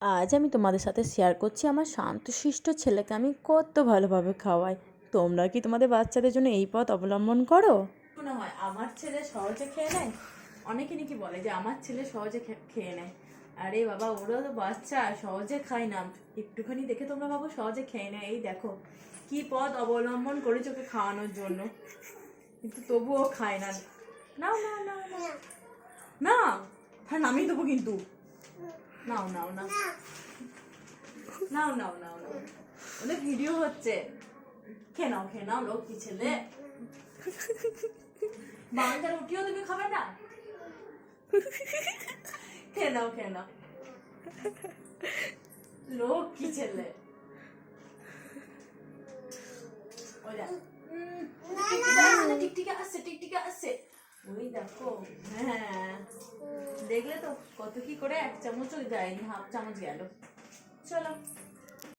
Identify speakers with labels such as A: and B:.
A: আজ আমি তোমাদের সাথে শেয়ার করছি আমার শান্তশিষ্ট ছেলেকে আমি কত ভালোভাবে খাওয়াই। তোমরা কি তোমাদের বাচ্চাদের জন্য এই পথ অবলম্বন করো? মনে হয় আমার ছেলে সহজে খেয়ে নেয়। অনেকে নাকি বলে যে আমার ছেলে সহজে খেয়ে নেয়। আরে বাবা, ওরা তো বাচ্চা, সহজে খায় না। একটুখানি দেখে তোমরা ভাবো সহজে খেয়ে নেয়। এই দেখো কি পথ অবলম্বন করেছে ওকে খাওয়ানোর জন্য, কিন্তু তবুও খায় না। নাও নাও নাও নাও না, হ্যাঁ নামিয়ে দেবো কিন্তু। নাও নাও নাও নাও নাও নাও নাও, ওদের ভিডিও হচ্ছে। খেয়ে নাও লক্ষ্মী ছেলে। বাংলার রুটিও তুমি খাবে না? খেয়ে নাও লক্ষ্মী ছেলে। টিকটিকে আসছে। ওই দেখো, হ্যাঁ দেখলে তো কত কি করে, এক চামচও যায়নি, হাফ চামচ গেল। চলো।